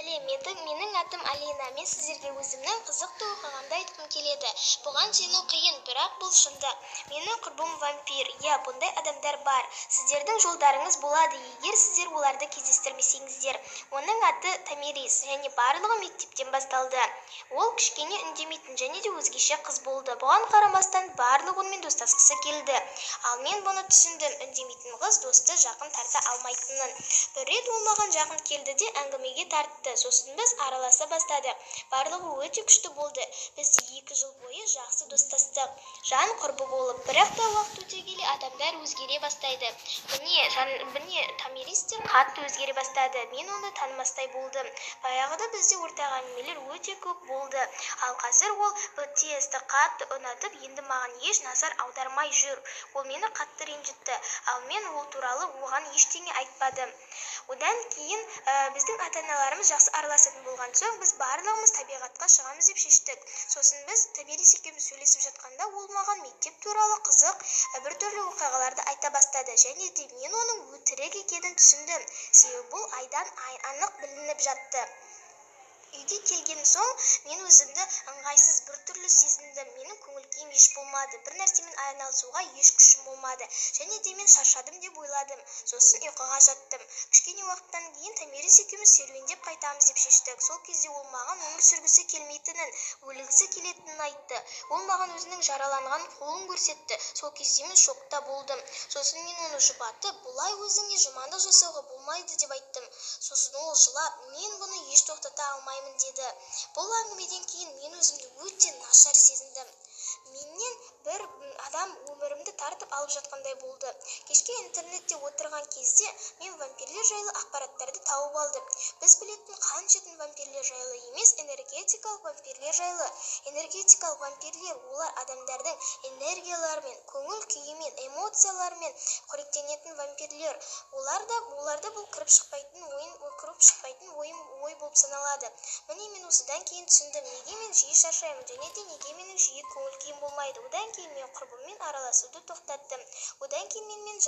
Сәлем, менің атым Алина. Мен сіздерге өзімнің қызықты оқиғамды айтқым келеді. Бұған сену қиын, бірақ бұл шындық. Менің құрбым вампир. Иә, бұндай адамдар бар. Сіздердің жолдарыңыз болады, егер сіздер оларды кездестірмесеңіздер. Оның аты Тамирис, және барлығы мектептен басталды. Ол кішкене үндемейтін және де өзгеше қыз болды. Бұған қарамастан барлық онымен достасқысы келді. Ал мен бұны түсіндім. Үндемейтін қыз досты жақын тарта алмайтынын. Бір рет ол маған жақын келді де әңгімеге тартты. Сосын біз араласа бастадық. Барлығы өте күшті болды. Біз 2 жыл бойы жақсы достастық. Жан құрбы болып, бірақ та уақыт өте келе адамдар өзгере бастайды. Міне Тамирис те қатты өзгере бастады. Мен оны танымастай болдым. Баяғыда бізде ортақ әңгімелер өте көп болды. Ал қазір ол БТС-ті қатты ұнатып, енді маған еш назар аудармай жүр. Ол мені қатты ренжітті. Ал мен ол туралы оған ештеңе айтпадым. Одан кейін біздің ата-аналарымыз жақсы араласатын болған соң, біз барлығымыз табиғатқа шығамыз деп шештік. Сосын біз Тамирис екеуміз сөйлесіп жатқанда, ол маған мектеп туралы қызық біртүрлі оқиғаларды айта бастады. Және де мен оның өтірік екенін түсіндім. Себебі бұл айдан анық білініп жатты. Үйге келген соң мен өзімді ыңғайсыз біртүрлі сезіндім. Менің көңіл-күйім еш болмады. Бір нәрсемен айналысуға еш күшім болмады. Және де мен шаршадым деп ойладым. Сосын ұйқыға жаттым. Кішкене уақыттан кейін Тамирис екеуміз серуендеп қайтамыз деп шештік. Сол кезде ол маған өмір сүргісі келмейтінін, өлгісі келетінін айтты. Ол маған өзінің жараланған қолын көрсетті. Сол кезде мен шокта болдым. Сосын мен оны жұбатып, бұлай өзіңе жамандық жасауға болмайды деп айттым. Сосын ол жылап, мен бұны еш тоқтата алмаймын деді. Бұл әңгімеден кейін мен өзімді өте нашар сезіндім. Менен бір адам өмірімді тартып алып жатқандай болды. Кешке интернетте отырған кезде мен вампирлер жайлы ақпараттарды тауып алдым. Біз білетін қаншетін вампирлер жайлы емес, энергетикалық вампирлер жайлы. Энергетикалық вампирлер олар адамдардың энергияларымен, көңіл күйімен, эмоцияларымен қоректенетін вампирлер. Оларда бұл кіріп шықпайтын ой болып саналады. Міне мен осыдан кейін түсіндім, неге мен жиі шаршаймын және де неге менің жиі көңіл күйім болмайды. Одан кейін мен құрбыммен араласуды тоқтаттым. Одан кейін мен